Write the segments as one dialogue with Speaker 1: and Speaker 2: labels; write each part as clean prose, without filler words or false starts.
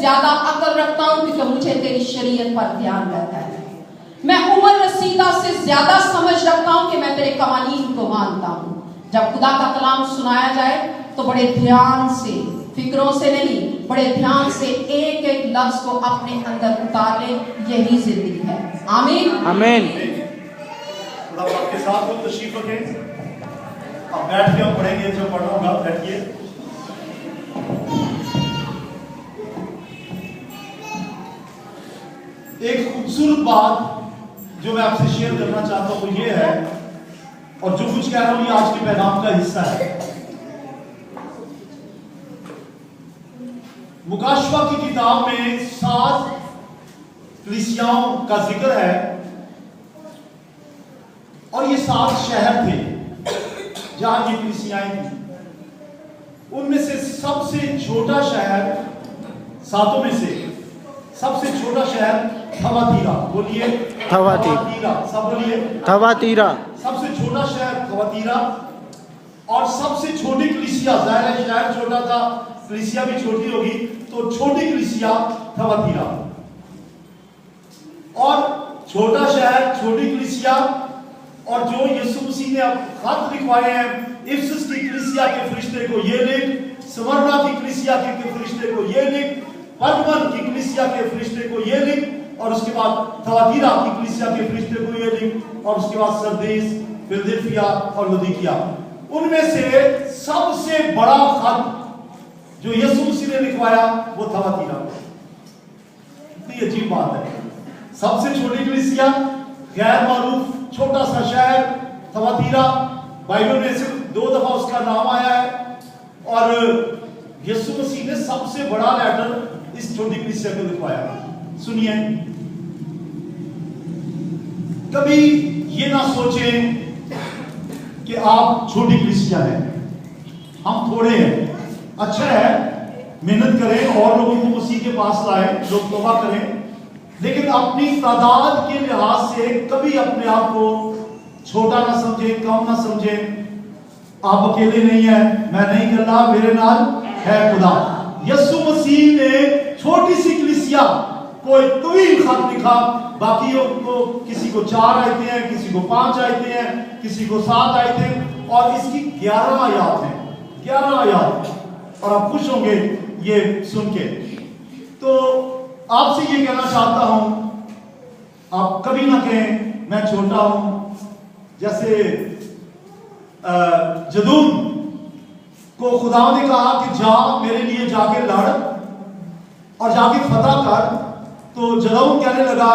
Speaker 1: ज्यादा अकल रखता हूं क्योंकि मुझे तेरी शरीयत पर ध्यान रहता है। मैं उम्र रसीदा से ज्यादा समझ रखता हूं कि मैं तेरे कवानीन को मानता हूं। जब खुदा का कलाम सुनाया जाए तो बड़े ध्यान से, फिक्रों से नहीं, बड़े ध्यान से एक एक लफ्ज को अपने अंदर उतार ले। यही जिंदगी है। आमीन
Speaker 2: आमीन।
Speaker 3: खुदा आपके साथ हो, तशरीफ रखें। अब बैठ के हम पढ़ेंगे, जो पढ़ना होगा बैठिए। एक खूबसूरत बात जो मैं आपसे शेयर करना चाहता हूं वो ये है, और जो कुछ कह रहा हूं ये आज के पैगाम का हिस्सा है। मुकाशवा की किताब में 7 कलीसियाओं का जिक्र है, और ये 7 शहर थे जहां ये कलीसियाएं थी। उनमें से सबसे छोटा शहर, 7 में से सबसे छोटा शहर थवातीरा। बोलिए थवातीरा, सब बोलिए
Speaker 2: थवातीरा।
Speaker 3: सबसे छोटा शहर थवातीरा, और सबसे छोटी कलीसिया, ज़ाहिर है शहर छोटा था, कलीसिया भी छोटी होगी, तो छोटी कलीसिया थवातीरा। और छोटा शहर, छोटी कलीसिया, और जो यीशु मसीह ने अब खत लिखवाए हैं, इफिसस की कलीसिया के फरिश्ते को ये लिख, स्मरना की कलीसिया के फरिश्ते को ये लिख, परगमन की कलीसिया के फरिश्ते को ये लिख, और उसके बाद थवातीरा की कलीसिया के फरिश्ते को ये लिख, और उसके बाद सरदेस, फिलदेल्फिया और लौदीकिया। उनमें से सबसे बड़ा खत जो यीशु मसीह ने लिखवाया वो थवातीरा। कितनी अजीब बात है। सबसे छोटी कलीसिया, गैर मारूफ छोटा सा शहर थवातीरा, बाइबल में सिर्फ 2 दफा उसका नाम आया है, और यीशु मसीह ने सबसे बड़ा लेटर इस छोटी कलीसिया को लिखवाया। सुनिए, कभी ये ना सोचें कि आप छोटी कलीसिया हैं, हम थोड़े हैं। अच्छा है, मेहनत करें और लोगों को मसीह के पास लाएं, लोग तौबा करें, लेकिन अपनी तादाद के लिहाज से कभी अपने आप को छोटा ना समझें, कम ना समझें। आप अकेले नहीं हैं, मैं नहीं करना, मेरे नाल है खुदा। यीशु मसीह ने छोटी सी कलीसिया को एक तवील खत लिखा, बाकियों को, किसी को 4 आयतें हैं, किसी को 5 आयतें हैं, किसी को 7 आयतें, और इसकी 11 आयत हैं, 11 आयत। और आप खुश होंगे ये सुन के। तो आपसे ये कहना चाहता हूं, आप कभी ना कहें मैं छोटा हूं। जैसे जदून को खुदा ने कहा कि जा मेरे लिए जाके लड़ और जाके फतह कर, तो जदून कहने लगा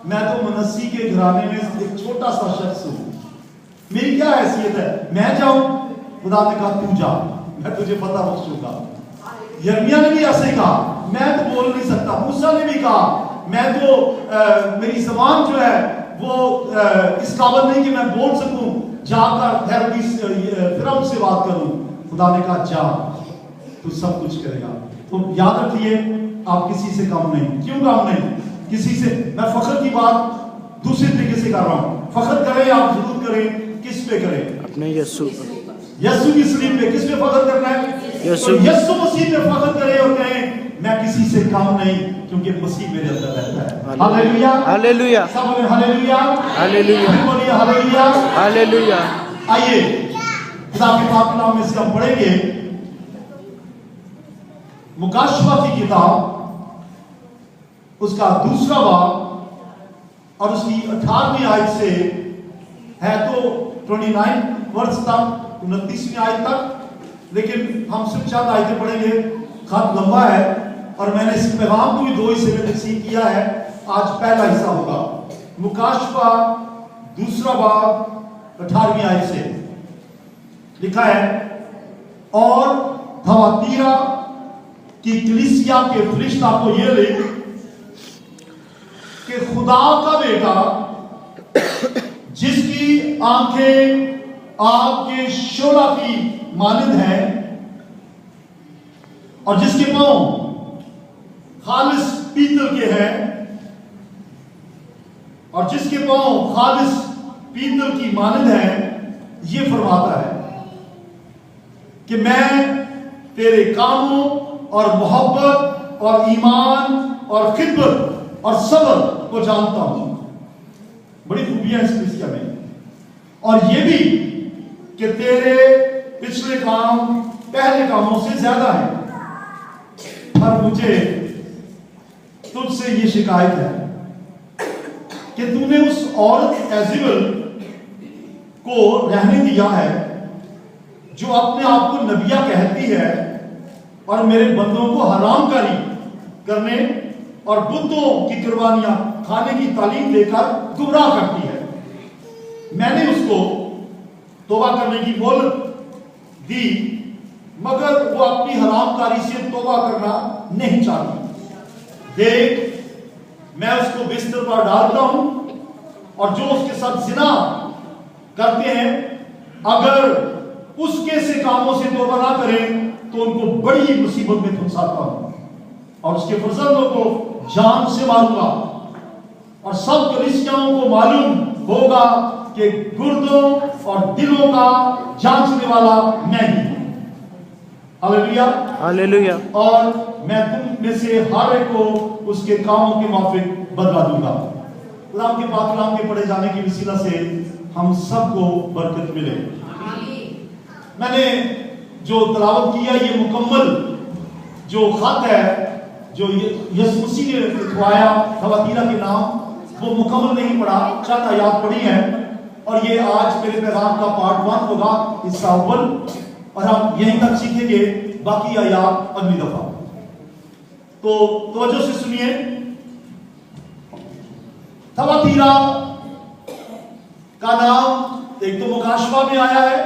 Speaker 3: मैं तो मनस्सी के घराने में एक छोटा सा शख्स हूं, मेरी क्या हैसियत है, मैं जाऊं? खुदा ने कहा तू जा, मैं तुझे फतह बख्शूंगा। यिर्मयाह ने भी ऐसे कहा, मैं तो बोल नहीं सकता। मूसा ने भी कहा, मैं तो मेरी ज़बान जो है वो इस काबिल नहीं कि मैं बोल सकूं, जाकर फिरौन से बात करूं। खुदा ने कहा जा, तू सब कुछ करेगा। तो याद रखिए, आप किसी से कम नहीं। क्यों कम नहीं? किसी से, मैं फख्र की बात दूसरे तरीके से कर रहा हूं। फख्र करें आप जरूर करें, किस पे करें?
Speaker 2: अपने यीशु
Speaker 3: की सलीब पे। किस पे फख्र करना है? यीशु मसीह पे फख्र करें और कहें मैं किसी से कम नहीं, क्योंकि मसीह मेरे अंदर रहता है। हालेलुया,
Speaker 2: हालेलुया,
Speaker 3: सब बोले हालेलुया,
Speaker 2: हालेलुया,
Speaker 3: बोलिए हालेलुया,
Speaker 2: हालेलुया।
Speaker 3: आइए खुदा के पाक कलाम में से हम पढ़ेंगे मुकाशवा की किताब, उसका 2 बाब और उसकी 18वीं आयत से है तो 29 वर्ष तक, 29वीं आयत तक, लेकिन हम सिर्फ 4 आयतें पढ़ेंगे। खत लंबा है और मैंने इस पैगाम को भी 2 हिस्से में तकसीम किया है। आज पहला हिस्सा होगा मुकाशवा 2 बाब 18वीं आयत से। लिखा है, और थवातीरा की कलीसिया के फरिश्ता को ये लिख कि खुदा का बेटा जिसकी आंखें आग के शोला की मानिंद है और जिसके पांव खालिस पीतल के हैं और जिसके पांव खालिस पीतल की मानिंद है, ये फरमाता है कि मैं तेरे कामों और मोहब्बत और ईमान और खिदमत और सब्र को जानता हूं। बड़ी खूबियां इस कलीसिया में। और ये भी कि तेरे पिछले काम पहले कामों से ज्यादा है। पर मुझे तुझसे ये शिकायत है कि तूने उस औरत एजेबल को रहने दिया है जो अपने आप को नबिया कहती है और मेरे बंदों को हरामकारी करने और बुतों की कुर्बानियां खाने की तालीम देकर गुमराह करती है। मैंने उसको तौबा करने की मोहलत दी, मगर वो अपनी हरामकारी से तौबा करना नहीं चाहती। देख, मैं उसको बिस्तर पर डालता हूं और जो उसके साथ जिना करते हैं अगर उसके से कामों से तौबा ना करें तो उनको बड़ी मुसीबत में फंसाता हूं और उसके फर्जंदों को जान से मारूंगा। और सब कलीसियाओं को मालूम होगा कि गुर्दों और दिलों का जांचने वाला मैं ही हूं। Hallelujah,
Speaker 2: hallelujah.
Speaker 3: और मैं तुम में से हर एक को उसके कामों के माफिक बदला दूंगा। कलाम के पाक कलाम के पढ़े जाने की वसीला से हम सबको बरकत मिले। मैंने जो तलावत किया ये मुकम्मल जो खत है जो यीशु मसीह ने लिखवाया थवातीरा के नाम, वो मुकम्मल नहीं पढ़ा, चंद आयात पढ़ी है। और ये आज मेरे पैगाम का पार्ट 1 होगा, हिस्सा अव्वल, और हम यहीं तक सीखेंगे, बाकी आयात अगली दफा। तो तवज्जो से सुनिए। थवातीरा का नाम एक तो मुकाशवा में आया है,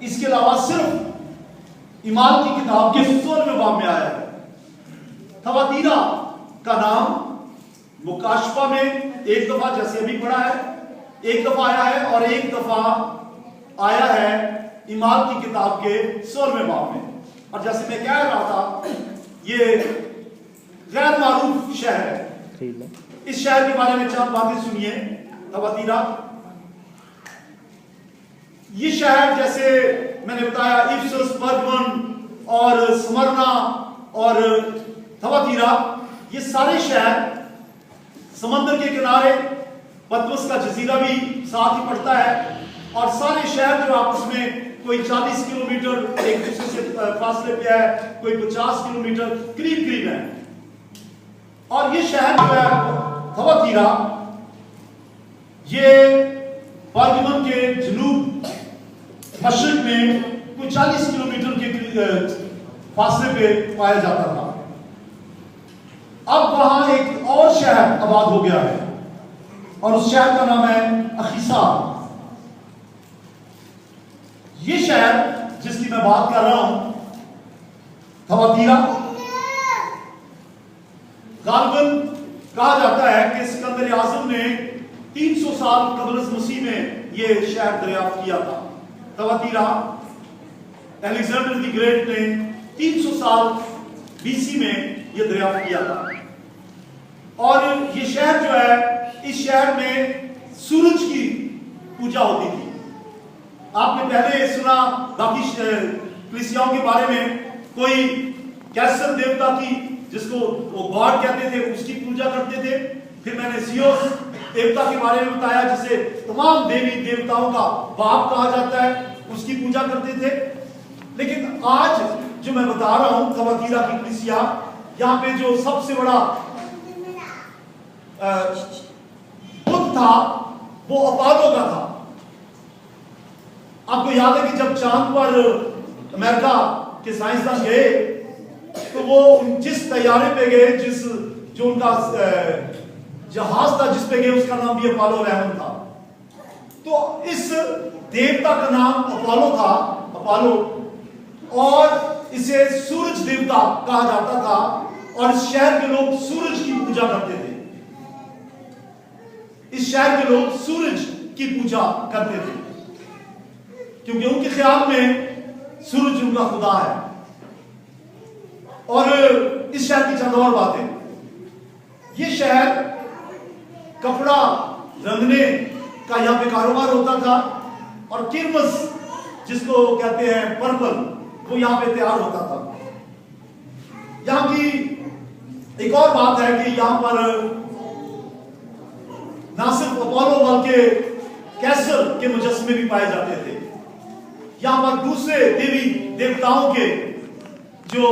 Speaker 3: इसके अलावा सिर्फ ईमान की किताब के 16वें बाब में आया है। थवातीरा का नाम मुकाशवा में एक दफा, जैसे अभी पढ़ा है, एक दफा आया है और एक दफा आया है ईमान की किताब के 16वें बाब में। और जैसे मैं कह रहा था, ये गैर मारूफ शहर है। इस शहर के बारे में चंद बातें सुनिए। थवातीरा, ये शहर जैसे मैंने बताया, इफिसस, परगमन और स्मरना और थवातीरा, ये सारे शहर समंदर के किनारे, पतमस का जजीरा भी साथ ही पड़ता है। और सारे शहर जो आपस में कोई 40 किलोमीटर एक दूसरे से फासले पे है, कोई 50 किलोमीटर करीब करीब है। और ये शहर जो है थवातीरा, ये परगमन के जनूब मशरिक में कोई 40 किलोमीटर के फासले पे पाया जाता था। अब वहां एक और शहर आबाद हो गया है और उस शहर का नाम है अखीसा। ये शहर जिसकी मैं बात कर रहा हूं, थवातीरा, गालबन कहा जाता है कि सिकंदर आजम ने 300 साल कबल मसीह में ये शहर दरियाफ्त किया था। थवातीरा अलेक्जेंडर द ग्रेट ने 300 साल बीसी में ये दरियाफ्त किया था। और ये शहर जो है, इस शहर में सूरज की पूजा होती थी। आपने पहले सुना बाकी कलीसियाओं के बारे में, कोई कैसर देवता की, जिसको वो गॉड कहते थे, उसकी पूजा करते थे। फिर मैंने जियोस देवता के बारे में बताया, जिसे तमाम देवी देवताओं का बाप कहा जाता है, उसकी पूजा करते थे। लेकिन आज जो मैं बता रहा हूं, थवातीरा की कलीसिया, यहाँ पे जो सबसे बड़ा बुत था वो अपोलो का था। आपको याद है कि जब चांद पर अमेरिका के साइंसदान गए तो वो जिस तैयारे पे गए, जो उनका जहाज था जिस पे गए, उसका नाम भी अपोलो 11 था। तो इस देवता का नाम अपोलो था, अपोलो, और इसे सूरज देवता कहा जाता था। और इस शहर के लोग सूरज की पूजा करते थे। इस शहर के लोग सूरज की पूजा करते थे क्योंकि उनके ख्याल में सूरज उनका खुदा है। और इस शहर की चंद और बातें, ये शहर कपड़ा रंगने का यहाँ पे कारोबार होता था और किरमस जिसको कहते हैं पर्पल, वो यहाँ पे तैयार होता था। यहाँ की एक और बात है कि यहां पर ना सिर्फ अपोलो बल्कि कैसर के मुजस्मे भी पाए जाते थे। यहां पर दूसरे देवी देवताओं के जो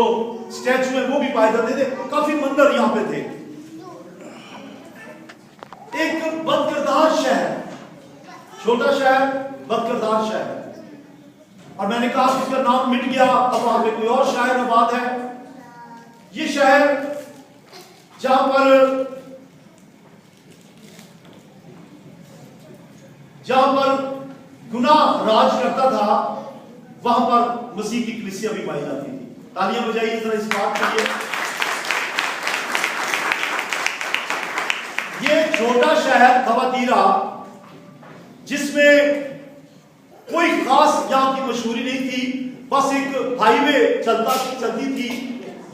Speaker 3: स्टैचू है वो भी पाए जाते थे। काफी मंदिर यहां पे थे। एक बदकिरदार शहर, छोटा शहर, बदकिरदार शहर, और मैंने कहा कि इसका नाम मिट गया, अब वहां पे कोई और शहर आबाद है। ये शहर जहां पर गुनाह राज करता था, वहां पर मसीह की कलीसिया भी पाई जाती थी। तालियां बजाइए जरा इस बात के लिए। ये छोटा शहर थवातीरा, जिसमें कोई खास यहां की मशहूरी नहीं थी, बस एक हाईवे चलती थी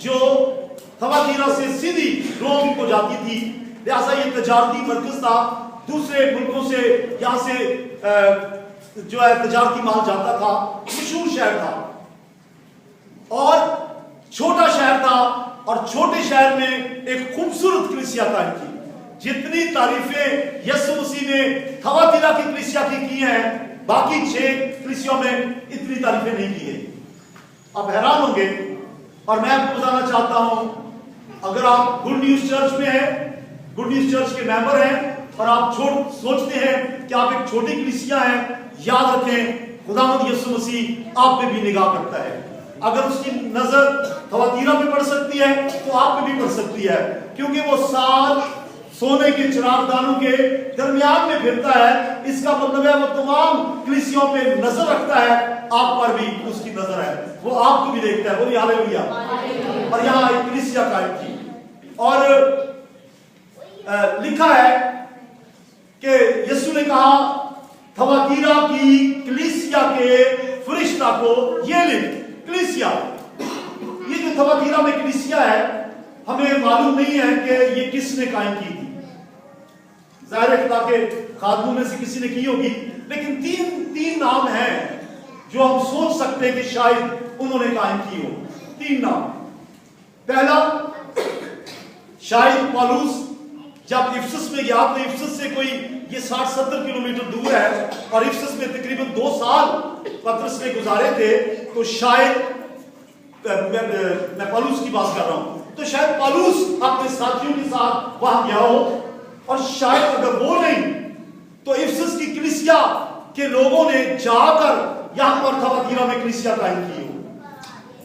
Speaker 3: जो थवातीरा से सीधी रोम को जाती थी। लिहाजा ये तजारती मरकज था। दूसरे मुल्कों से यहां से जो है तजारती माल जाता था। मशहूर शहर था और छोटा शहर था, और छोटे शहर में एक खूबसूरत कलीसिया कायम की। जितनी तारीफें यीशु मसीह ने थवातीरा की कलीसिया की हैं, बाकी 6 कलीसियों में इतनी तारीफें नहीं की है। आप हैरान होंगे, और मैं आपको बताना चाहता हूं, अगर आप गुड न्यूज चर्च में हैं, गुड न्यूज चर्च के मेंबर हैं, और आप सोचते हैं कि आप एक छोटी कलीसिया हैं, याद रखें खुदावंद यीशु मसीह आप पे भी निगाह करता है। अगर उसकी नजर थवातीरा पे पड़ सकती है तो आप पे भी पड़ सकती है, क्योंकि वो 7 सोने के चिरागदानों के दरमियान में फिरता है। इसका मतलब है वो तमाम कलीसियों पे नजर रखता है। आप पर भी उसकी नजर है, वो आपको भी देखता है। बोलिए हालेलुया। और यहाँ एक कलीसिया कायम की, और लिखा है कि यीशु ने कहा थवातीरा की कलीसिया के फरिश्ता को ये लिख। कलीसिया, ये जो थवातीरा में कलीसिया है, हमें मालूम नहीं है कि ये किसने कायम की थी। ज़ाहिर है खुदा के खादमों में से किसी ने की होगी, लेकिन तीन नाम हैं जो हम सोच सकते हैं कि शायद उन्होंने कायम की हो। 3 नाम। पहला, शायद पौलुस जब इफिसस में गया, तो इफिसस से कोई ये 60-70 किलोमीटर दूर है, और इफिसस में तकरीबन 2 साल पतरस ने गुजारे थे। तो शायद मैं पौलुस की बात कर रहा हूं, तो शायद पौलुस अपने साथियों के साथ वहां गया हो, और शायद अगर वो नहीं तो इफिसस की कलीसिया के लोगों ने जाकर यहां पर थवातीरा में कलीसिया कायम की हो।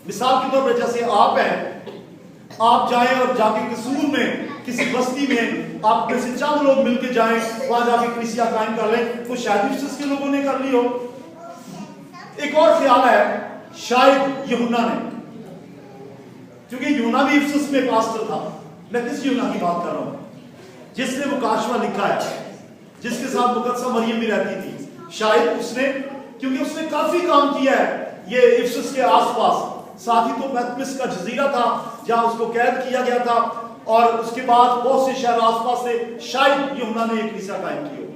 Speaker 3: मिसाल के तौर पर जैसे आप हैं, आप जाएं और जाके कसूर में किसी बस्ती में आप में से चंद लोग मिलकर जाएं, वहां जाके कलीसिया कायम कर लें, तो शायद इफिसस के लोगों ने कर ली हो। एक और ख्याल है, शायद यूहन्ना ने, क्योंकि यूहन्ना भी इफिसस में पास्टर था। मैं किस यूहन्ना की बात कर रहा हूं? जिसने मुकाशवा लिखा है, जिसके साथ मुकद्दसा मरियम भी रहती थी। शायद उसने, क्योंकि उसने काफी काम किया है ये इफिसस के आसपास। साथ ही तो पैतमिस का जजीरा था जहां उसको कैद किया गया था, और उसके बाद बहुत से शहर आसपास से शायद यूहन्ना ने एक कलीसिया कायम की हो।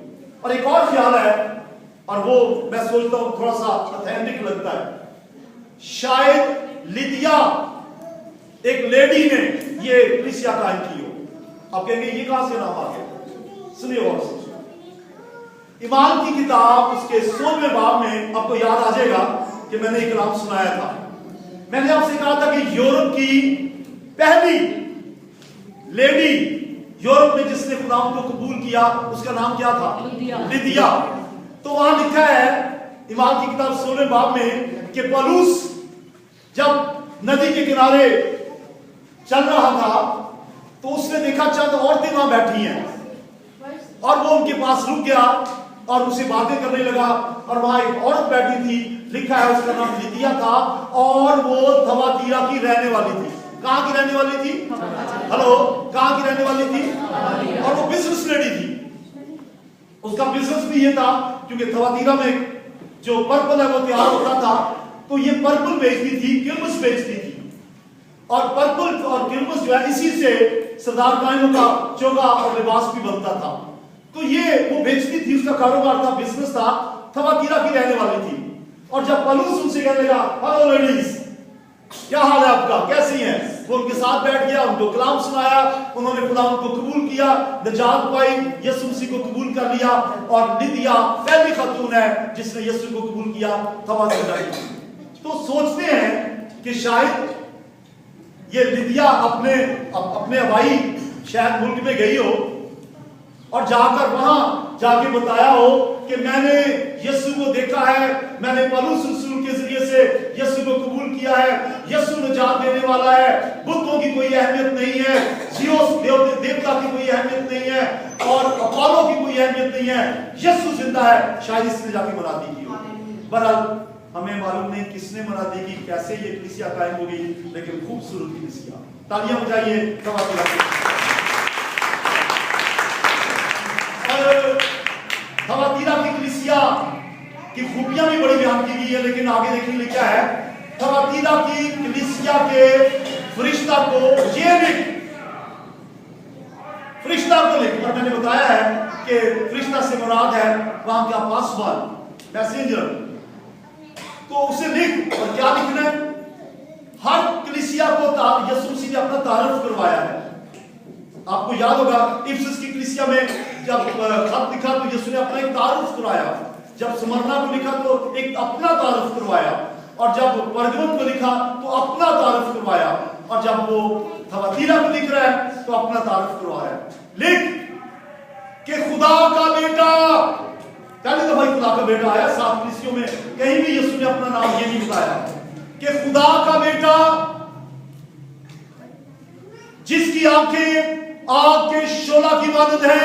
Speaker 3: और एक और ख्याल है, और वो मैं सोचता हूं थोड़ा सा ऑथेंटिक लगता है, शायद लिदिया एक लेडी ने ये कलीसिया कायम की हो। आप कहेंगे ये कहां से नाम आ गया? सुनिए और ईमान की किताब उसके 16वें बाब में आपको याद आ जाएगा कि मैंने एक नाम सुनाया था। मैंने आपसे कहा था कि यूरोप की पहली लेडी, यूरोप में जिसने खुदा को कबूल किया, उसका नाम क्या था? लिदिया। तो वहां लिखा है ईमान की किताब 16वें बाब में कि पौलुस जब नदी के किनारे चल रहा था, तो उसने देखा चंद औरतें वहां बैठी हैं, और वो उनके पास रुक गया और उसे बातें करने लगा। और वहां एक औरत बैठी थी, लिखा है उसका नाम लिदिया था, और वो थवातीरा की रहने वाली थी। कहां की रहने वाली थी? हेलो, कहां की रहने वाली थी? और वो बिजनेस लेडी थी। उसका बिजनेस भी ये था, क्योंकि थवातीरा में जो पर्पल है वो तैयार होता था, तो ये पर्पल बेचती थी, किरमस बेचती थी। और पर्पल और किरमस जो है, इसी से सरदार कायमों का चोगा और लिबास भी बनता था। तो ये वो बेचती थी, उसका कारोबार था, बिजनेस था, थवातीरा की रहने वाली थी। और जब पौलुस उनसे कहने लगा, हेलो लेडीज, क्या हाल है आपका, कैसी हैं? वो उनके साथ बैठ गया, उनको कलाम सुनाया, उन्होंने खुदा को कबूल किया, नजात पाई, यीशु मसीह को कबूल कर लिया। और लिदिया पहली खातून है जिसने यीशु को कबूल किया, थवातीरा की। तो सोचते हैं कि शायद ये लिदिया अपने हवाई शायद मुल्क में गई हो और जाकर वहां जाके बताया हो कि मैंने यीशु को देखा है, मैंने पौलुस रसूल के जरिए से यीशु को कबूल किया है, यीशु निजात देने वाला है, बुतों की कोई अहमियत नहीं है, जियोस देवता की कोई अहमियत नहीं है, और अपोलो की कोई अहमियत नहीं है, यीशु जिंदा है। शायद इसने जाके मुनादी की हो। बहरहाल हमें मालूम नहीं किसने मुनादी की, कैसे ये कलीसिया कायम हो गई, लेकिन खूबसूरत कलीसिया। तालियां बजाइए थवातीरा की। थवातीरा की कलीसिया की खूबियां भी बड़ी बयान की गई है, लेकिन आगे देखने लिए क्या है। थवातीरा की कलीसिया के फरिश्ता को फरिश्ता को लिख, और मैंने बताया है कि फरिश्ता से मुराद है वहां का पासवान, मैसेंजर। तो उसे लिख, और क्या लिखना है? हर कलीसिया को यीशु मसीह ने अपना तारुफ करवाया है। आपको याद होगा इफिसस की कलीसिया में जब खत लिखा तो यीशु ने अपना एक तारुफ करवाया, जब स्मरना को लिखा तो एक अपना तारुफ करवाया, और जब परगमुन को लिखा तो अपना तारुफ करवाया, और जब वो थवातीरा को लिख रहा है तो अपना तारुफ करवा रहा है। लिख कि खुदा का बेटा, पहले तो भाई खुदा का बेटा आया, 7 कलीसियों में कहीं भी यीशु ने अपना नाम ये नहीं बताया कि खुदा का बेटा जिसकी आंखें आग के शोला की मानद है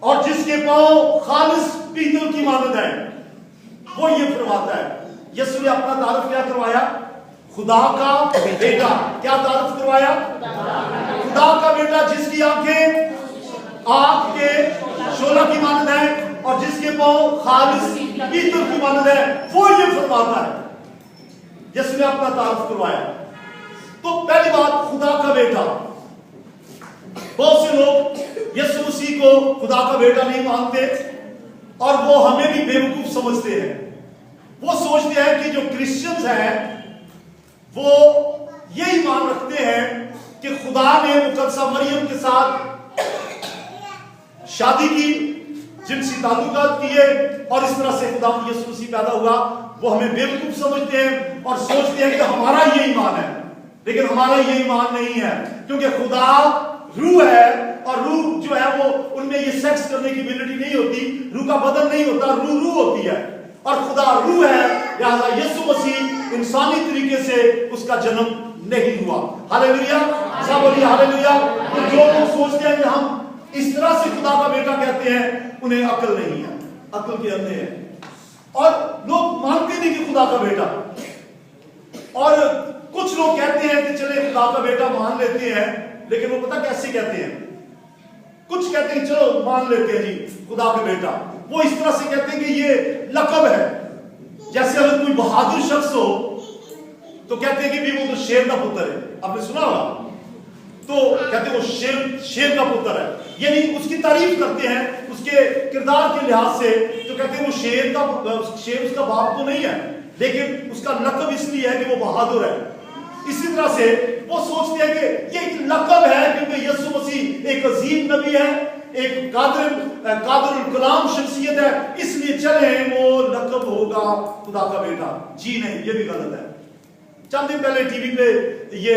Speaker 3: और जिसके पांव खालिस पीतल की मानद है, वो ये फरमाता है। यीशु ने अपना तारुफ क्या करवाया? खुदा का बेटा। क्या तारुफ करवाया? खुदा का बेटा जिसकी आंखें आग के शोला की मानद है और जिसके पांव खालिस पीतल की मानद है, वो ये फरमाता है। यीशु ने अपना तारुफ करवाया। तो पहली बात, खुदा का बेटा। बहुत से लोग यीशु मसीह को खुदा का बेटा नहीं मानते और वो हमें भी बेवकूफ समझते हैं। वो सोचते हैं कि जो क्रिश्चियंस हैं वो यही मान रखते हैं कि खुदा ने मुकद्दसा मरियम के साथ शादी की, जिनसी ताल्लुकात किए और इस तरह से खुदा यीशु मसीह पैदा हुआ। वो हमें बेवकूफ समझते हैं और सोचते हैं कि हमारा ये ईमान है, लेकिन हमारा ये ईमान नहीं है, क्योंकि खुदा रूह है और रूह जो है वो उनमें ये सेक्स करने की एबिलिटी नहीं होती, रूह का बदन नहीं होता, रूह होती है, और खुदा रूह है। लिहाजा यीशु मसीह इंसानी तरीके से उसका जन्म नहीं हुआ। हालेलुया, सब बोलिए हालेलुया। तो जो लोग सोचते हैं कि हम इस तरह से खुदा का बेटा कहते हैं, उन्हें अक्ल नहीं है, अक्ल के अंधे हैं, और लोग मानते नहीं कि खुदा का बेटा। और कुछ लोग कहते हैं कि चले खुदा का बेटा मान लेते हैं, लेकिन वो पता कैसे कहते हैं? कुछ कहते हैं चलो मान लेते हैं जी खुदा का बेटा, वो इस तरह से कहते हैं कि ये लक़ब है। जैसे अगर कोई बहादुर शख्स हो तो कहते हैं कि भी वो तो शेर का पुत्र है, आपने सुना होगा, तो कहते हैं वो शेर का पुत्र है, यानी उसकी तारीफ करते हैं उसके किरदार के लिहाज से। तो कहते हैं वो शेर उसका बाप तो नहीं है, लेकिन उसका लक़ब इसलिए है कि वो बहादुर है। इसी तरह से वो सोचते हैं कि ये एक लक़ब है क्योंकि यीशु मसीह एक अजीम नबी है, एक कादिरुल कलाम शख्सियत है, इसलिए चले वो लक़ब होगा खुदा का बेटा। जी नहीं, ये भी गलत है। चंद दिन पहले टीवी पे, ये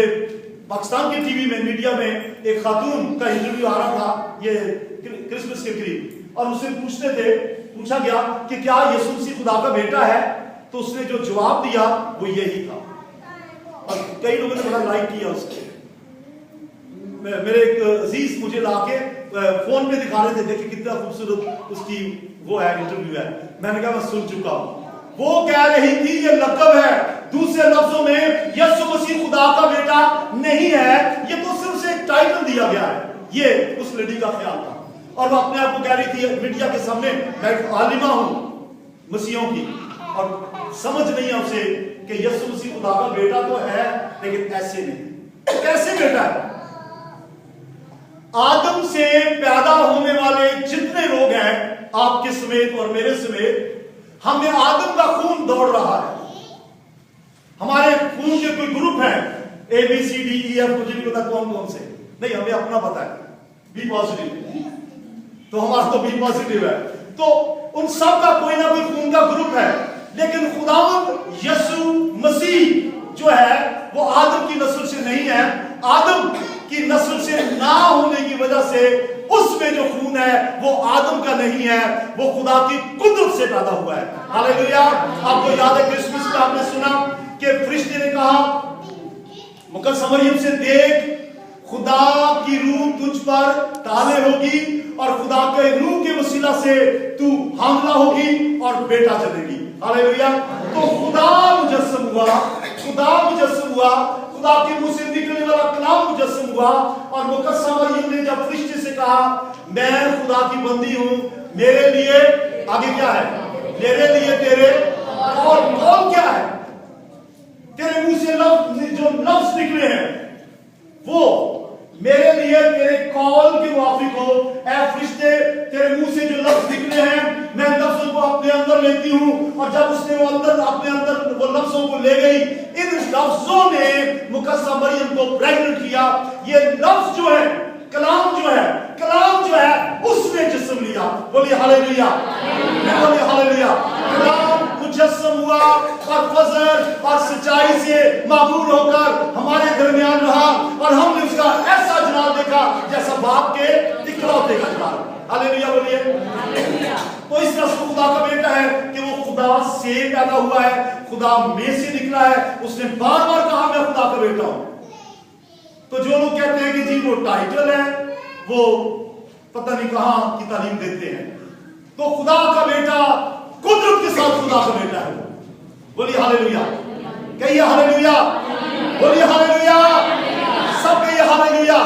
Speaker 3: पाकिस्तान के टीवी में, मीडिया में एक खातून का इंटरव्यू आ रहा था ये क्रिसमस के करीब, और उससे पूछा गया कि क्या यीशु मसीह खुदा का बेटा है, तो उसने जो जवाब दिया वो यही था, और कई लोगों ने बड़ा लाइक किया उसको। मेरे एक अजीज मुझे लाके फोन पे दिखा रहे थे, देखिए कितना खूबसूरत उसकी वो है, इंटरव्यू है। मैंने कहा मैं सुन चुका हूं। वो कह रही थी ये लक़ब है, दूसरे लफ्जों में यीशु मसीह खुदा का बेटा नहीं है, ये तो सिर्फ से एक टाइटल दिया गया है। ये उस लेडी का ख्याल था, और वो अपने आप को कह रही थी मीडिया के सामने, मैं एक आलिमा हूं मसीहों की, और समझ नहीं है उसे कि यीशु मसीह खुदा का बेटा तो है, लेकिन ऐसे नहीं। कैसे बेटा है? आदम से पैदा होने वाले जितने लोग हैं, आपके समेत और मेरे समेत, हमें आदम का खून दौड़ रहा है। हमारे खून के कोई ग्रुप है, ABCDEF मुझे नहीं पता कौन कौन से, नहीं हमें अपना पता है, बी पॉजिटिव, तो हमारा तो बी पॉजिटिव है। तो उन सब का कोई ना कोई खून का ग्रुप है, लेकिन खुदावंद यीशु मसीह जो है वो आदम की नस्ल से नहीं है। आदम की नस्ल से ना होने की वजह से उसमें जो खून है वो आदम का नहीं है, वो खुदा की कुदरत से पैदा हुआ है। हालेलुया। आपको याद है क्रिसमस में आपने सुना कि फरिश्ते ने कहा मुकद्दस मरियम से, देख खुदा की रूह तुझ पर ताले होगी और खुदा के रूह के वसीला से तू हामला होगी और बेटा जनेगी। हालेलुया। तो खुदा मुजस्सम हुआ, खुदा के मुंह से निकलने वाला कलाम मुजस्सम हुआ, और मुकद्दस मरियम ने जब फरिश्ते से कहा मैं खुदा की बंदी हूं, मेरे लिए आगे क्या है, मेरे लिए तेरे और कौन क्या है, तेरे मुंह से जो लफ्ज निकले हैं वो मेरे लिए तेरे कॉल के मुआफिक हो। ऐ फरिश्ते, तेरे मुंह से जो लफ्ज निकले हैं मैं लफ्जों को अपने अंदर लेती हूं। और जब उसने वो अंदर अपने अंदर वो लफ्जों को ले गई, इन लफ्जों ने मुकद्दस मरियम को प्रेग्नेंट किया। ये लफ्ज जो है, कलाम जो है उसने जिस्म लिया। बोलिए हालेलुया, बोलिए हालेलुया। कलाम मुजस्सम हुआ और फजल और सच्चाई से मामूर होकर हमारे दरमियान रहा, और हमने उसका ऐसा जलाल देखा जैसा बाप के इकलौते का जलाल। हालेलुया बोलिए। तो इस तरह से खुदा का बेटा है कि वो खुदा से पैदा हुआ है, खुदा में से निकला है। उसने बार बार कहा मैं खुदा का बेटा हूं। तो जो लोग कहते हैं कि जी वो टाइटल है, वो पता नहीं कहां की तालीम देते हैं। तो खुदा का बेटा कुदरत के साथ खुदा का बेटा है। बोलिए हालेलुया, कहिए हालेलुया, बोलिए हालेलुया, सब कहिए हालेलुया।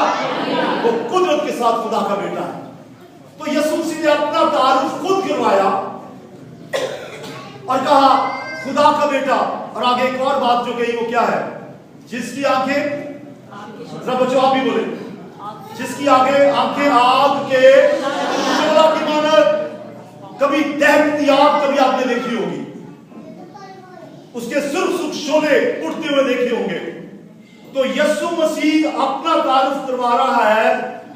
Speaker 3: वो कुदरत के साथ खुदा का बेटा है। तो यीशु मसीह ने अपना तारुफ खुद करवाया और कहा खुदा का बेटा। और आगे एक और बात जो कही वो क्या है, जिसकी आंखें, जरा बच्चों आप भी बोले, जिसकी आगे आंखें आग के शोला की मानद, कभी दहकती आग कभी आपने देखी होगी, उसके सुर्ख शोले उठते हुए देखे होंगे। तो यीशु मसीह अपना तारुफ करवा रहा है,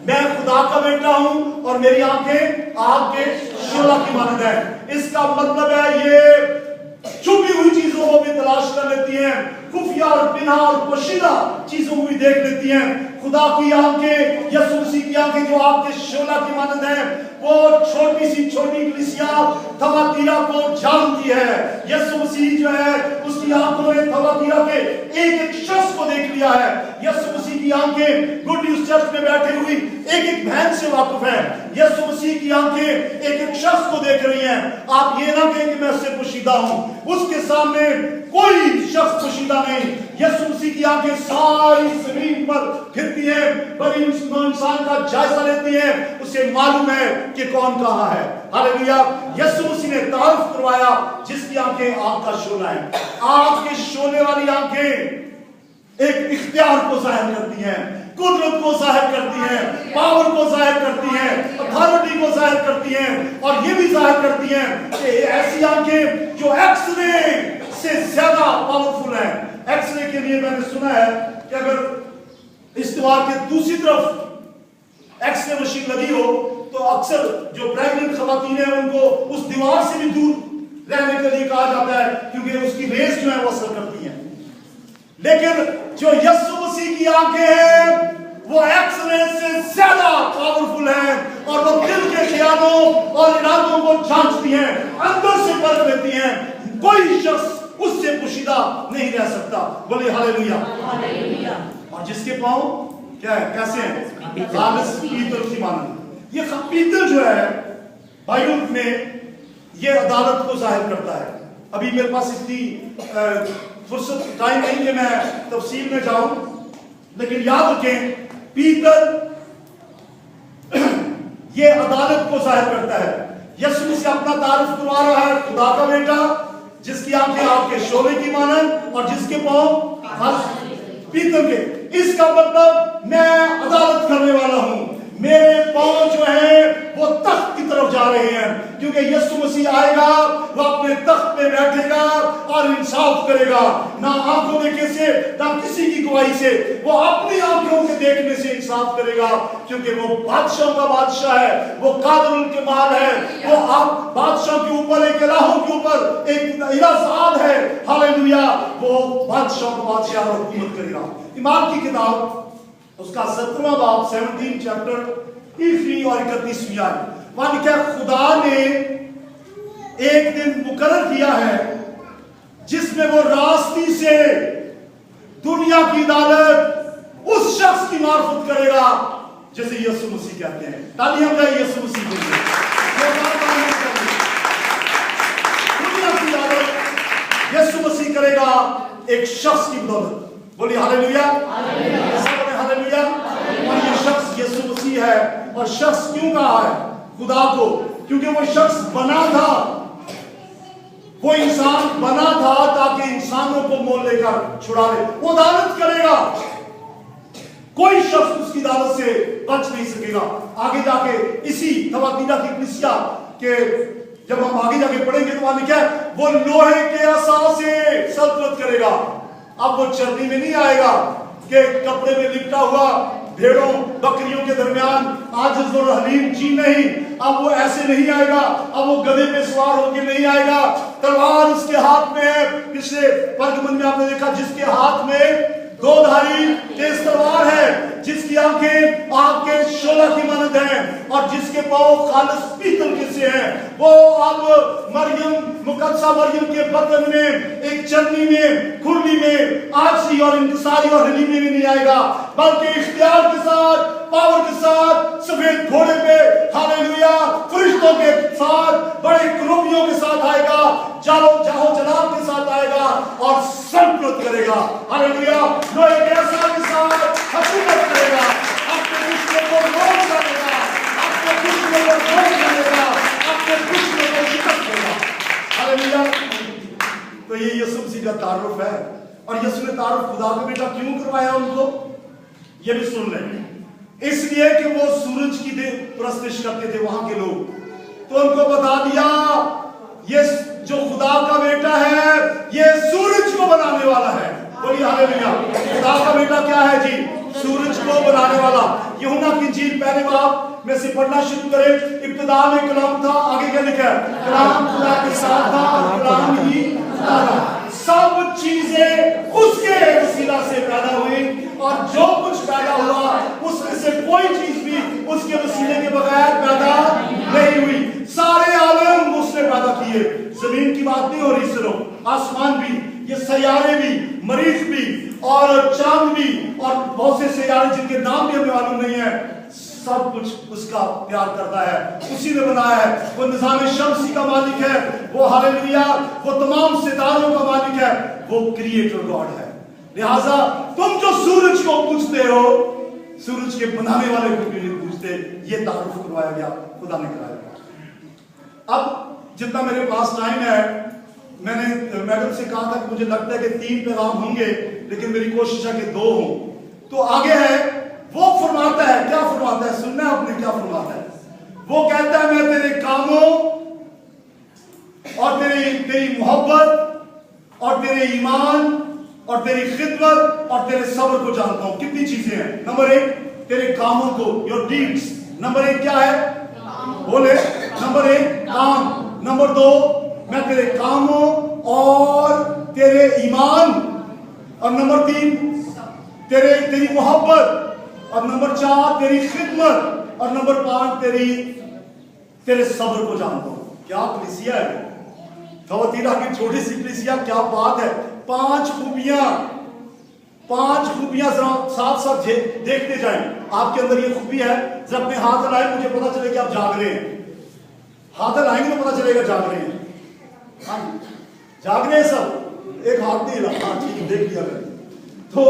Speaker 3: मैं खुदा का बेटा हूं और मेरी आंखें आग के शोला की मानद है। इसका मतलब है ये छुपी हुई चीजों को भी तलाश कर लेती हैं, खुफिया और बिना और पोशीदा चीजों को भी देख लेती हैं। खुदा की आंखें, यीशु मसीह की आंखें जो आग के शोला की मानद है, वो छोटी कलीसिया थवातीरा को जानती है। यीशु मसीह जो है उसकी आंखों ने थवातीरा के एक एक शख्स को देख लिया है। यीशु मसीह की आंखें गुड न्यूज चर्च में बैठी हुई एक एक बहन से वाकिफ है। यीशु मसीह की आंखें एक एक शख्स को देख रही हैं। आप ये ना कहें कि मैं उससे पोशीदा हूं, उसके सामने कोई शख्स पोशीदा नहीं। यीशु मसीह की आंखें सारी जमीन पर फिरती हैं, पर इंसान का जायजा लेती हैं, उसे मालूम है कि कौन कहां है। हालेलुया। यीशु मसीह ने तारुफ करवाया जिसकी आंखें आग का शोला है। आग के शोले वाली आंखें एक इख्तियार को जाहिर करती हैं, कुदरत को जाहिर करती हैं, पावर को जाहिर करती हैं, अथॉरिटी को जाहिर करती हैं, और ये भी जाहिर करती हैं कि ऐसी आंखें जो एक्सरे से ज्यादा पावरफुल है। एक्सरे के लिए मैंने सुना है कि अगर इस दीवार के दूसरी तरफ एक्सरे मशीन लगी हो तो अक्सर जो प्रेग्नेंट खवातीन है उनको उस दीवार से भी दूर रहने के लिए कहा जाता है, क्योंकि उसकी रेस जो है वो असर करती है। लेकिन जो यीशु मसीह की आंखें हैं वो एक्सरे से ज्यादा पावरफुल है, और वो दिल के ख्यालों और इरादों को जांचती हैं, अंदर से परख लेती हैं। कोई शख्स उससे पोशीदा नहीं रह सकता। बोलिए हालेलुया। और जिसके पांव क्या है, कैसे हैं, खालिस पीतल की मानद। ये पीतल जो है बाइबल में ये अदालत को जाहिर करता है। अभी मेरे पास इतनी फुर्सत टाइम नहीं कि मैं तफसील में जाऊं, लेकिन याद रखें पीतल ये अदालत को जाहिर करता है। यीशु मसीह अपना तारुफ करवा रहा है, खुदा का बेटा जिसकी आंखें आपके शोले की मानद और जिसके पांव पीतल के। इसका मतलब मैं अदालत करने वाला हूं, मेरे पांव जो है वो तख्त की तरफ जा रहे हैं, क्योंकि यीशु मसीह आएगा, वो अपने तख्त पे में बैठेगा और इंसाफ करेगा, ना आंखों में किसे, ना किसी की गवाही से, वो अपनी आंखों के देखने से इंसाफ करेगा, क्योंकि वो बादशाह का बादशाह है, वो कादरुल के माल है, वो आप बादशाह के ऊपर, एक इलाहों के ऊपर एक इलाहाद है। हालेलुया, वो बादशाह का बादशाह और हुकूमत करेगा। ईमान की किताब उसका 17वां बाब 17 चैप्टर 30 और 31 आयत, वहां लिखा है, खुदा ने एक दिन मुकर्रर किया है जिसमें वो रास्ती से दुनिया की अदालत उस शख्स की मार्फत करेगा जैसे यीशु मसीह कहते हैं। ताली हम जाए यीशु मसीह के लिए। दुनिया की अदालत यीशु मसीह करेगा एक शख्स की बदौलत। बोलिए हालेलुया, हालेलुया। और ये शख्स यीशु मसीह है। और शख्स क्यों कहा है खुदा को? क्योंकि वो शख्स बना था, वो इंसान बना था ताकि इंसानों को मोल लेकर छुड़ा ले। वो अदालत करेगा, कोई शख्स उसकी अदालत से बच नहीं सकेगा। आगे जाके इसी थवातीरा की कलीसिया के जब हम आगे जाके पढ़ेंगे तो वहां लिखा है, वो लोहे के असा से सल्तनत करेगा। अब वो चरनी में नहीं आएगा कि कपड़े में लिपटा हुआ भेड़ों बकरियों के दरमियान आजिज़ और हलीम जी, नहीं। अब वो ऐसे नहीं आएगा, अब वो गधे पे सवार होकर नहीं आएगा। तलवार उसके हाथ में है। पिछले परगमन में आपने देखा जिसके हाथ में दो धारी तेज तलवार है, जिसकी आंखें आग के शोला की मानद हैं और जिसके पांव खालिस पीतल के से हैं, वो अब मरियम मुकद्दसा मरियम के बदन में, एक चरनी में, खुरली में, आजी और इंतसारी और हलीमे में नहीं आएगा, बल्कि इख्तियार के साथ, पावर के साथ, सफेद घोड़े पे, हालेलुया, फरिश्तों के साथ, बड़े करूबियों के साथ आएगा, जाहो जलाल के साथ आएगा और सल्तनत करेगा। हालेलुया, लोहे के असा के साथ हुकूमत करेगा, अपने दुश्मनों को रोक करेगा, अपने दुश्मनों को रोक करेगा, अपने दुश्मनों को शिकस्त देगा। हालेलुया। तो ये यीशु मसीह का तारुफ है। और यीशु ने तारुफ खुदा का बेटा क्यों करवाया उनको, ये भी सुन लें। इसलिए कि वो सूरज की प्रस्तुत करते थे वहां के लोग, तो उनको बता दिया ये जो खुदा का बेटा है ये सूरज को बनाने वाला है। बोलिए हालेलुया। खुदा का बेटा क्या है जी? सूरज को बनाने वाला। यूहन्ना की इंजील पहले बाब में से पढ़ना शुरू करें। इब्तिदा में कलाम था, आगे क्या लिखा है? कलाम खुदा के साथ था और कलाम ही खुदा था। सब चीजें उसके वसीला से पैदा हुई और जो कुछ पैदा हुआ उसमें से कोई चीज भी उसके वसीले के बगैर पैदा नहीं हुई। सारे आलम उसने पैदा किए। जमीन की बात नहीं हो रही सिर्फ, आसमान भी, ये सैयारे भी, मरीज भी और चांद भी और बहुत से सैयारे जिनके नाम भी हमें मालूम नहीं है, सब कुछ उसका प्यार करता है, उसी ने बनाया है। वो निज़ाम शम्सी का मालिक है, वो हालेलुया, वो तमाम सितारों का मालिक है, वो क्रिएटर गॉड है। लिहाजा तुम जो सूरज को पूछते हो, सूरज के बनाने वाले को भी नहीं पूछते। ये तारुफ करवाया गया, खुदा ने कराया। अब जितना मेरे पास टाइम है, मैंने मैडम से कहा था कि मुझे लगता है कि 3 पैगाम होंगे, लेकिन मेरी कोशिश है कि 2 हो। तो आगे है, वो फरमाता है, क्या फरमाता है? सुनना आपने क्या फरमाता है? वो कहता है मैं तेरे कामों और तेरी मोहब्बत और तेरे ईमान और तेरी खिदमत और तेरे सब्र को जानता हूं। कितनी चीजें हैं? नंबर 1 तेरे कामों को, योर डीड्स। नंबर 1 क्या है? बोले। नंबर 1 काम। नंबर 2 मैं तेरे कामों और तेरे ईमान और नंबर 3 तेरी मोहब्बत और नंबर 4 तेरी खिदमत और नंबर 5 तेरे सब्र को जानता हूं। क्या कलीसिया है? थवातीरा की छोटी सी कलीसिया, क्या बात है। 5 खूबियां जरा साथ साथ देखते जाएं। आपके अंदर ये खूबी है, जब अपने हाथ हिलाएं मुझे पता चले कि आप जाग रहे हैं। हाथ हिलाएंगे तो पता चलेगा जाग रहे हैं। जाग रहे हैं सब। एक हाथ नहीं हिला, हाँ ठीक, देख लिया मैंने। तो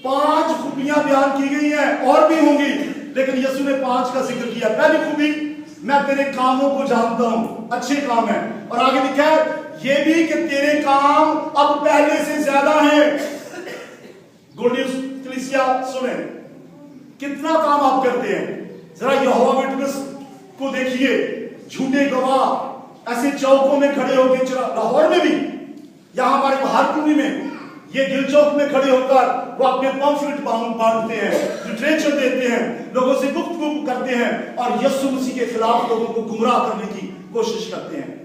Speaker 3: 5 खूबियां बयान की गई हैं, और भी होंगी, लेकिन यीशु ने 5 का जिक्र किया। पहली खूबी, मैं तेरे कामों को जानता हूं, अच्छे काम है। और आगे लिखा है ये भी कि तेरे काम अब पहले से ज्यादा हैं। गुड न्यूज़ कलीसिया सुने, कितना काम आप करते हैं। जरा यहोवा विटनेस को देखिए, झूठे गवाह ऐसे चौकों में खड़े होकर, लाहौर में भी, यहाँ हमारे बाहरपुरी में, ये दिल चौक में खड़े होकर वो अपने पम्फलेट बांटते हैं, लिटरेचर देते हैं, लोगों से गुफ्तगू करते हैं और यीशु मसीह के खिलाफ लोगों को गुमराह करने की कोशिश करते हैं।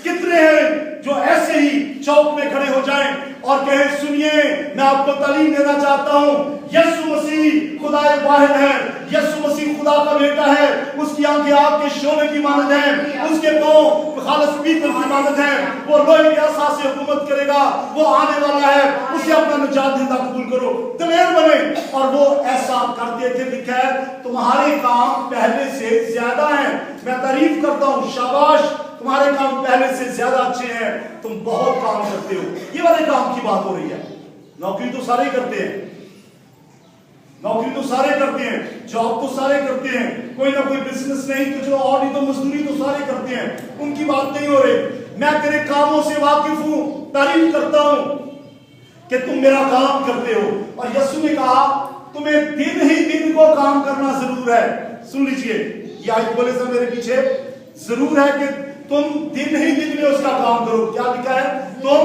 Speaker 3: कितने हैं जो ऐसे ही चौक में खड़े हो जाएं और कहें, सुनिए मैं आपको तालीम देना चाहता हूं, यीशु मसीह खुदा वाहिद है, यीशु मसीह खुदा का बेटा है, उसकी आंखें आग के शोले की मानद है, उसके पांव खालिस पीतल की मानद है, वो लोहे के आसा से हुकूमत करेगा, वो आने वाला है, उसे अपना निजात देता कबूल करो, दिलेर बने। और वो ऐसा करते थे कि खैर तुम्हारे काम पहले से ज्यादा हैं, मैं तारीफ करता हूं, शाबाश, तुम्हारे काम पहले से ज्यादा अच्छे हैं, तुम बहुत काम करते हो। ये वाले काम की बात हो रही है। नौकरी तो सारे करते हैं, नौकरी तो सारे करते हैं, जॉब तो सारे करते हैं, कोई ना कोई बिजनेस नहीं तो जो और नहीं तो मजदूरी तो सारे करते हैं, उनकी बात नहीं हो रही। मैं तेरे कामों से वाकिफ हूं, तारीफ करता हूं कि तुम मेरा काम करते हो। और यीशु ने कहा तुम्हें दिन ही दिन को काम करना जरूर है। सुन लीजिए, ये आयत बोले सर मेरे पीछे, जरूर है कि तुम दिन ही दिन में उसका काम करो। क्या लिखा है? तुम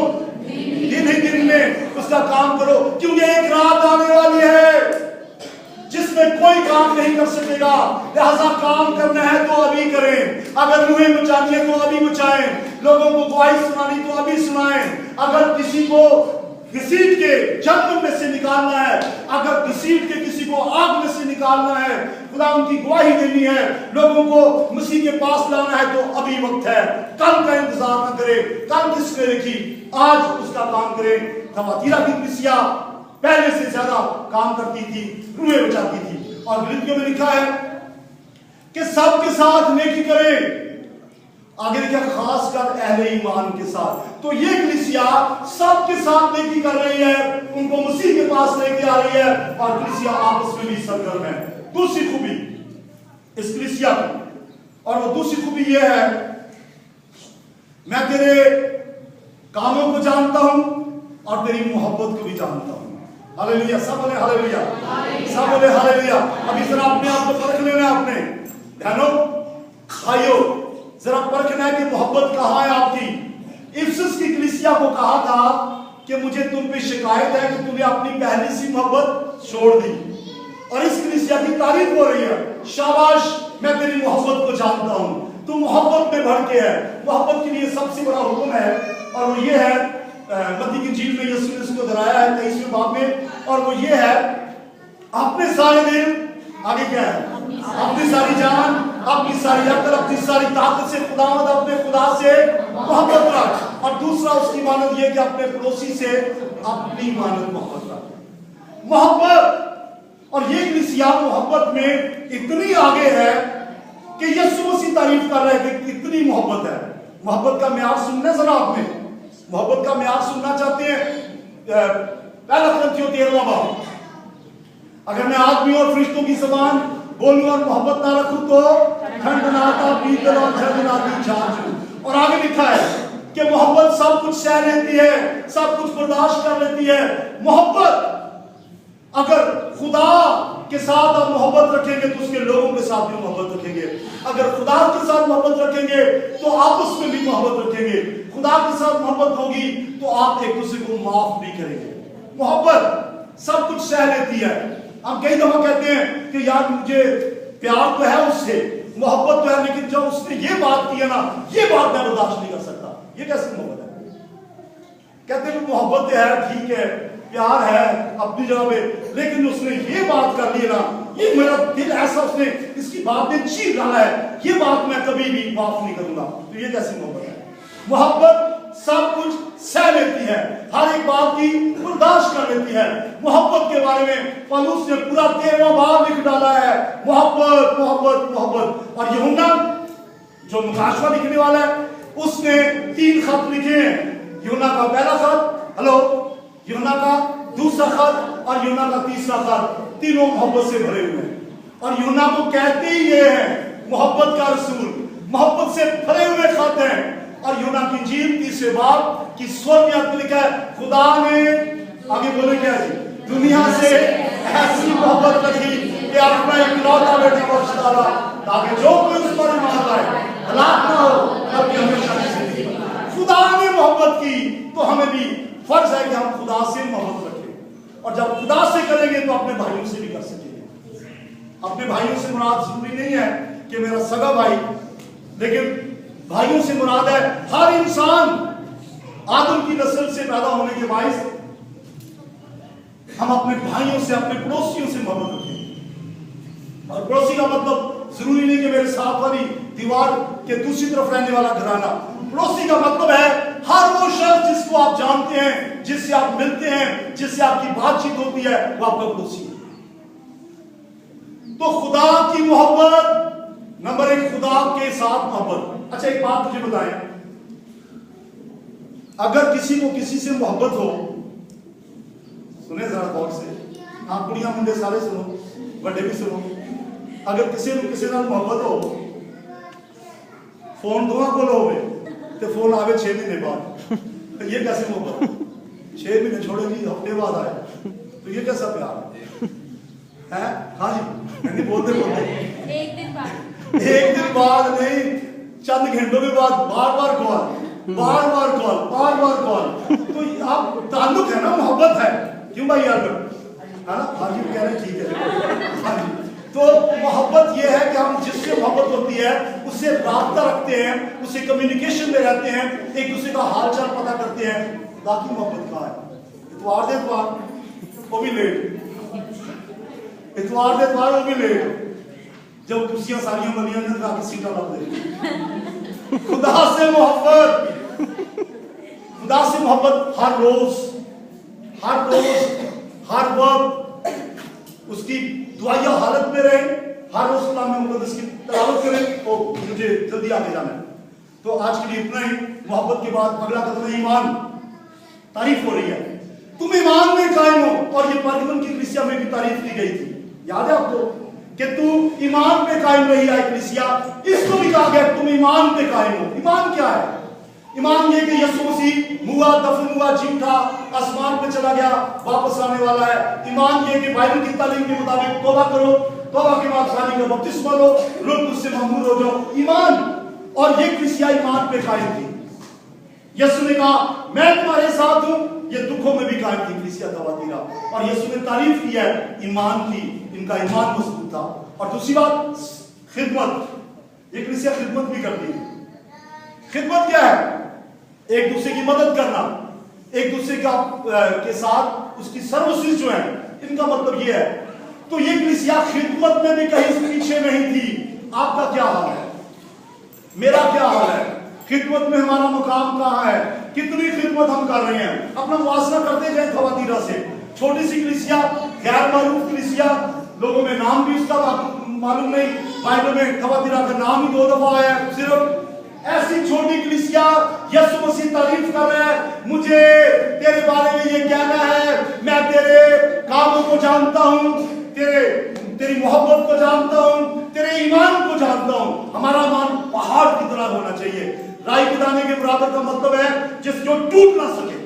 Speaker 3: दिन ही दिन में उसका काम करो, क्योंकि एक रात आने वाली है जिसमें कोई काम नहीं कर सकेगा। लिहाजा काम करना है तो अभी करें, अगर रूहें बचानी है तो अभी बचाएं, लोगों को गवाही सुनानी तो अभी सुनाएं, अगर किसी को घसीट के जन्म में से निकालना है, अगर घसीट के किसी को आग में से निकालना है, खुदा उनकी गवाही देनी है, लोगों को मसीह के पास लाना है तो अभी वक्त है। कल का इंतजार न करें, कल किसने लिखी, आज उसका काम करें। थवातीरा की कलीसिया पहले से ज्यादा काम करती थी, रूहें बचाती थी। और फिलिपियों में लिखा है कि सबके साथ नेकी करें, आगे लिखा खास कर अहले ईमान के साथ। तो ये कलीसिया सबके साथ नेकी कर रही है, उनको मसीह के पास लेके आ रही है और कलीसिया आपस में भी सरगर्म है। दूसरी खूबी इस कलीसिया की, और वो दूसरी खूबी ये है, मैं तेरे कामों को जानता हूं और तेरी मोहब्बत को भी जानता हूं। हालेलुया, सब बोले हालेलुया, सब बोले हालेलुया। अभी जरा अपने आप को परख लेना, आपने ध्यानो खाइयो, जरा परखना है कि मोहब्बत कहाँ है आपकी। इफिसस की कलीसिया को कहा था कि मुझे तुम पे शिकायत है कि तुमने अपनी पहली सी मोहब्बत छोड़ दी, और इस कलीसिया की तारीफ हो रही है, शाबाश मैं तेरी मोहब्बत को जानता हूं, तू मोहब्बत में भर के है। मोहब्बत के लिए सबसे बड़ा हुक्म है और वो ये है, मत्ती की इंजील में यीशु ने इसको दोहराया है 23वें बाब में, और वो ये है, अपने सारे दिन, आगे क्या है, अपनी सारी जान, अपनी सारी अक्ल, अपनी सारी ताकत से खुदावंद अपने खुदा से मोहब्बत रख। और दूसरा उसकी मानद ये कि अपने पड़ोसी से अपनी मानद मोहब्बत रख। मोहब्बत, और ये कलीसिया मोहब्बत में इतनी आगे है कि यीशु मसीह तारीफ कर रहे हैं कि इतनी मोहब्बत है। मोहब्बत का म्यार सुनना जरा आपने, मोहब्बत का म्यार सुनना चाहते हैं? पहला कुरिन्थियों 13वां बाब, अगर मैं आदमी और फरिश्तों की ज़बान बोलूं और मोहब्बत ना रखूं तो ठंडनाता पीतल और झंझनाती छाछ। और आगे लिखा है कि मोहब्बत सब कुछ सह लेती है, सब कुछ बर्दाश्त कर लेती है। मोहब्बत, अगर खुदा के साथ आप मोहब्बत रखेंगे तो उसके लोगों के साथ भी मोहब्बत रखेंगे, अगर खुदा के साथ मोहब्बत रखेंगे तो आपस में भी मोहब्बत रखेंगे, खुदा के साथ मोहब्बत होगी तो आप एक दूसरे को माफ भी करेंगे। मोहब्बत सब कुछ सह लेती है। हम कई दफा कहते हैं कि यार मुझे प्यार तो है उससे, मोहब्बत तो है, लेकिन जब उसने ये बात की है ना, ये बात मैं बर्दाश्त नहीं कर सकता। ये कैसे मोहब्बत है? कहते हैं मोहब्बत है, ठीक है, प्यार है अपनी जगह पे, लेकिन उसने ये बात कर ली ना, ये मेरा दिल ऐसा, उसने इसकी बात में चीर रहा है, ये बात मैं कभी भी माफ नहीं करूंगा। तो ये कैसी मोहब्बत है? मोहब्बत सब कुछ सह लेती है, हर एक बात की बर्दाश्त कर लेती है। मोहब्बत के बारे में पौलुस ने पूरा 13वां बाब लिख डाला है, मोहब्बत मोहब्बत मोहब्बत। और यूहन्ना जो मुकाशवा लिखने वाला है, उसने 3 खत लिखे हैं। यूहन्ना का पहला खत, हेलो, यूहन्ना का दूसरा खत और यूहन्ना का तीसरा खत, तीनों मोहब्बत से भरे हुए हैं। और यूहन्ना को कहते ही ये है मोहब्बत का रसूल, मोहब्बत से भरे हुए खत हैं। और यूहन्ना की इंजील 30वें बाब की 16वीं आयत लिखा है, खुदा ने, आगे बोले क्या जी, दुनिया से ऐसी मोहब्बत रखी कि अपना इकलौता बेटा बख्श डाला, ताकि जो कोई उस पर ईमान लाए हलाक ना हो, बल्कि हमेशा की, तो हमें भी फर्ज है कि हम खुदा से मोहब्बत रखें, और जब खुदा से करेंगे तो अपने भाइयों से भी कर सकेंगे। अपने भाइयों से मुराद जरूरी नहीं है कि मेरा सगा भाई, लेकिन भाइयों से मुराद है हर इंसान। आदम की नस्ल से पैदा होने के बायस हम अपने भाइयों से, अपने पड़ोसियों से मोहब्बत रखें। और पड़ोसी का मतलब जरूरी नहीं कि मेरे साथ वाली दीवार के दूसरी तरफ रहने वाला घराना। पड़ोसी का मतलब है हर वो शख्स जिसको आप जानते हैं, जिससे आप मिलते हैं, जिससे आपकी बातचीत होती है, वो आपका पड़ोसी है। तो खुदा की मोहब्बत, नंबर 1 खुदा के साथ मोहब्बत। अच्छा एक बात मुझे बताएं, अगर किसी को किसी से मोहब्बत हो, सुने जरा गौर से, आप कुड़ियां मुंडे सारे सुनो, बड़े भी सुनो, अगर किसी को किसी नाल मोहब्बत हो, फोन दोवां कोल होवे ते फोन आवे 6 महीने बाद, तो ये कैसे मोहब्बत? 6 महीने छोड़ेगी, हफ्ते बाद आए, तो ये कैसा प्यार है? हाँ जी, नहीं बोलते बोलते
Speaker 4: एक दिन
Speaker 3: बाद नहीं, चंद घंटों के बाद बार बार कॉल, बार बार कॉल, बार बार कॉल, तो आप ताल्लुक है ना, मोहब्बत है। क्यों भाई यार, है ना? हाँ जी कह रहे ठीक है। हाँ जी, तो मोहब्बत ये है कि हम जिससे मोहब्बत होती है उससे राब्ता रखते हैं, उससे कम्युनिकेशन में रहते हैं, एक दूसरे का हाल चाल पता करते हैं। बाकी मोहब्बत कहाँ है? इतवार दे इतवार वो भी लेट, इतवार दे इतवार वो भी लेट, जब कुर्सियां सारियां बनियां ने आके सीटा लग दे। खुदा से मोहब्बत, खुदा से मोहब्बत हर रोज, हर वक्त उसकी दुआया हालत में रहे, हर रोज कलाम मुक़द्दस की तिलावत करें। तो मुझे जल्दी आगे जाना है, तो आज के लिए इतना ही। मोहब्बत के बाद अगला कदम है ईमान। तारीफ हो रही है, तुम ईमान में कायम हो, और ये परगमन की कलीसिया में भी तारीफ की गई थी, याद है आपको, कि तू ईमान पे कायम रही है कलीसिया। इसको भी कहा गया तुम ईमान पे कायम हो। ईमान क्या है? ईमान ये कि यीशु मसीह मुआ, दफन हुआ, जी उठा, आसमान पे चला गया, वापस आने वाला है। ईमान ये कि बाइबल की तालीम के मुताबिक तौबा करो, तौबा के बाद खाली का बपतिस्मा लो, लोग उससे ममनून हो जाओ। ईमान, और ये कलीसिया ईमान पे कायम थी। यीशु ने कहा मैं तुम्हारे साथ हूं, ये दुखों में भी कायम थी कलीसिया तवातीरा, और यीशु ने तारीफ की है ईमान की, इनका ईमान मजबूत था। और दूसरी बात खिदमत, ये कलीसिया खिदमत भी करती है। खिदमत क्या है? एक दूसरे की मदद करना, एक दूसरे का के साथ उसकी सर्विसेज जो है, इनका मतलब ये है। तो ये कलीसिया खिदमत में भी कहीं पीछे नहीं थी। आपका क्या हाल है? मेरा क्या हाल है? खिदमत में हमारा मुकाम कहाँ है? कितनी खिदमत हम कर रहे हैं? अपना मुआसरा करते जाए थवातीरा से। छोटी सी कलीसिया, गैर मारूफ कलीसिया, लोगों में नाम भी उसका मालूम नहीं, बाइबल में थवातीरा का नाम ही 2 दफा आया है सिर्फ। ऐसी छोटी कलीसिया, यीशु मसीह तारीफ कर रहा है, मुझे तेरे बारे में ये कहना है, मैं तेरे कामों को जानता हूं, तेरी मोहब्बत को जानता हूं, तेरे ईमान को जानता हूं। हमारा ईमान पहाड़ की तरह होना चाहिए, राई के दाने के बराबर का मतलब है जो टूट ना सके।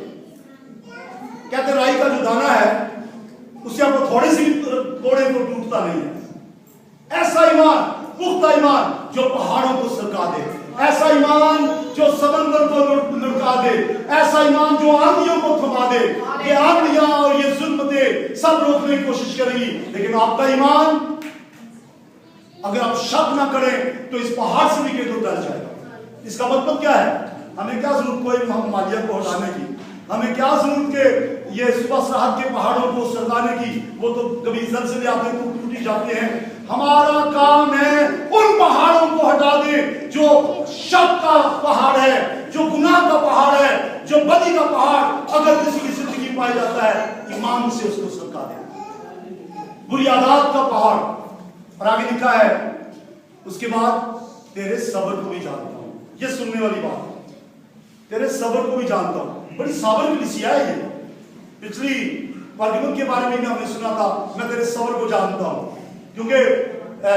Speaker 3: कहते राई का जो दाना है उससे आपको थोड़ी सी तोड़े तो टूटता नहीं है। ऐसा ईमान, पुख्ता ईमान जो पहाड़ों को सरका दे, ऐसा ईमान जो समंदर को लुढ़का दे, ऐसा ईमान जो आंधियों को थमा दे। ये आंधियां और ये जुल्मतें सब रोकने की कोशिश करेंगी, लेकिन आपका ईमान अगर आप शक ना करें तो इस पहाड़ से भी तो डर जाएगा। इसका मतलब क्या है? हमें क्या जरूरत कोई मालिया को हटाने की, हमें क्या जरूरत के ये सुबह सरहद के पहाड़ों को सरकाने की, वो तो कभी जलजले आते हैं तो टूटी जाते हैं। हमारा काम है उन पहाड़ों को हटा दें जो शक का पहाड़ है, जो गुनाह का पहाड़ है, जो बदी का पहाड़ अगर किसी की जिंदगी पाया जाता है, ईमान से उसको सरका दें। बुरी आदत का पहाड़। और आगे लिखा है उसके बाद तेरे सब्र को भी जानता हूं। ये सुनने वाली बात, तेरे सब्र को भी जानता हूं। बड़ी साबर की कलीसिया है ये। पिछली परगमन के बारे में भी हमने सुना था, मैं तेरे सब्र को जानता हूं, क्योंकि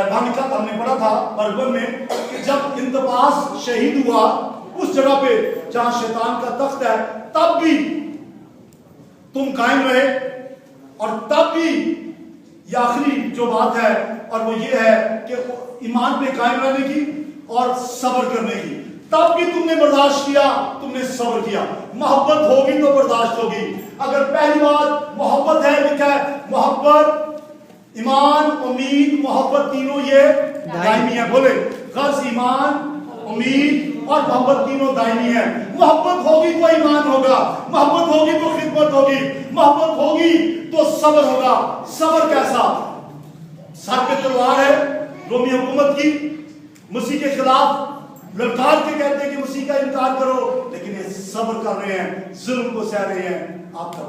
Speaker 3: भानिका हमने पढ़ा था परगमन में कि जब इंतबास शहीद हुआ उस जगह पे जहां शैतान का तख्त है, तब भी तुम कायम रहे। और तब भी ये आखिरी जो बात है, और वो ये है कि ईमान पे कायम रहने की और सब्र करने की। तब भी तुमने बर्दाश्त किया, तुमने सब्र किया। मोहब्बत होगी तो बर्दाश्त होगी। अगर पहली बात मोहब्बत है, लिखा है मोहब्बत, ईमान, उम्मीद, मोहब्बत तीनों ये दायमी है। बोले गर्ज, ईमान, उम्मीद और मोहब्बत तीनों दायमी है। मोहब्बत होगी तो ईमान होगा, मोहब्बत होगी तो खिदमत होगी, मोहब्बत होगी तो सब्र होगा। सब्र कैसा? सर पे तलवार है रोमी हुकूमत की, मसीह के खिलाफ ललकार के कहते हैं कि मसीह का इनकार करो, लेकिन ये सब्र कर रहे हैं, जुल्म को सह रहे हैं। आपका